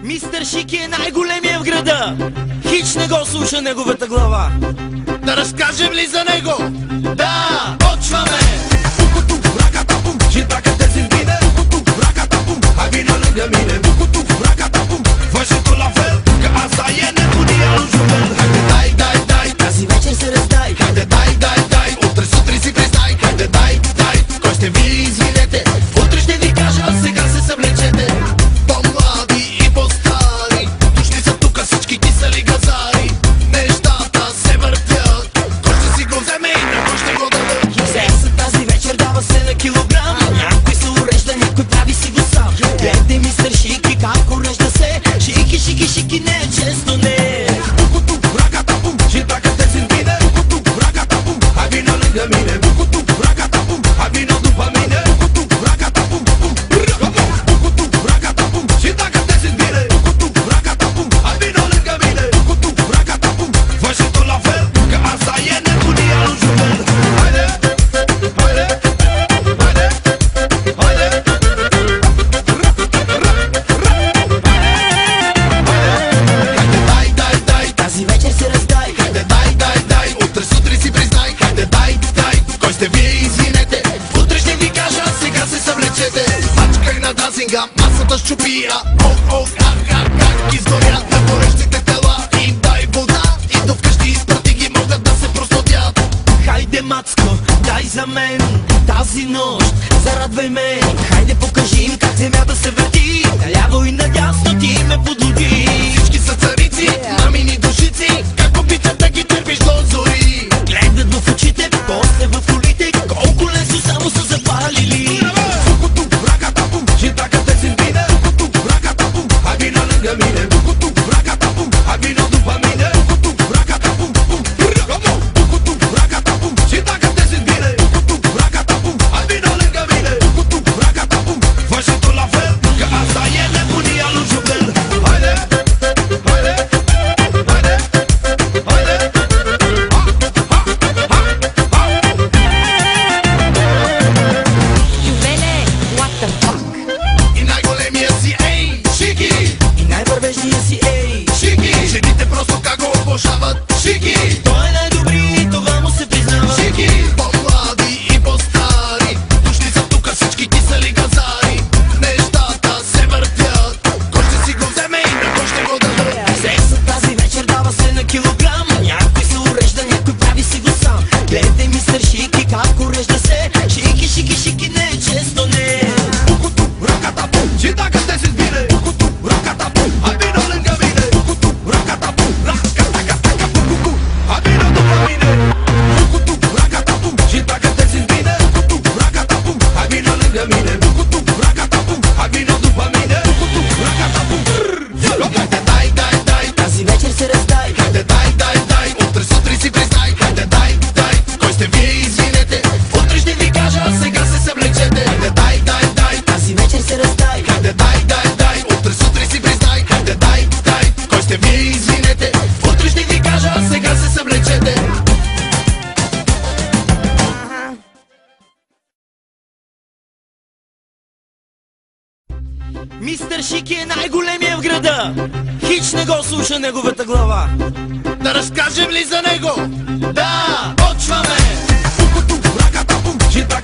Мистер Шики е най-големия в града. Хич не го слуша неговата глава. Да разкажем ли за него? Да, почваме! Тази вечер се раздай. Хайде дай, утре сутрин си признай. Хайде дай, кой сте ви, извинете. Утре ще ви кажа, а сега се съвлечете. По-млади и по-стари, дошли са тука всички кисели газари. Нещата се въртят, кой ще си го вземе и на кой ще го даде. Сексът тази вечер дава се на килограм. Някой се урежда, някой прави си го сам. Гледай мистер Шики как урежда се. Шики, шики, шики, не е често, не. Масата щупия, как изгоря на горещите тела. Им дай вода и до вкъщи изпрати ги, могат да се просладят. Хайде, мацко, дай за мен тази нощ, зарадвай ме. Хайде, покажи им как земята се върти, наляво и надясно ти ме подлуди. Всички са царици, мамини душици, как обичат да ги търпиш до зори. Гледат в очите, после в колите, колко лесно само са запалили. Шики! Той е най-добри и това му се признава. Шики! По-млади и по-стари, дошли са тука всички кисели газари. Нещата се въртят, кой ще си го вземе и на кой ще го даде. Сексът тази вечер дава се на килограм. Някой се урежда, някой прави си го сам. Гледай мистер Шики как урежда се. Шики, шики, шики, не е често, не. Укуту, раката, читака те се сбине. Укуту, раката, абино ленгавине. Укуту, раката, раката, укуту, абино допамине. Укуту, раката, читака те се сбине. Укуту, раката, абино ленгавине. Укуту, раката, абино допамине. Укуту, раката, хайде дай, Тази вечер се раздай. хайде дай, утре сутрин си признай. Хайде дай, кой сте вие, извинете. Утре ще ви кажа, а сега се съвлечете. Хайде дай, Тази вечер се раздай. хайде дай, утре сутрин си признай. Хайде дай, кой сте вие, извинете. Утре ще ви кажа, а сега се съвлечете. Мистер Шики е най-големия в града. Хич не го слуша неговата глава. Да разкажем ли за него? Да, почваме! Укуту, раката, читак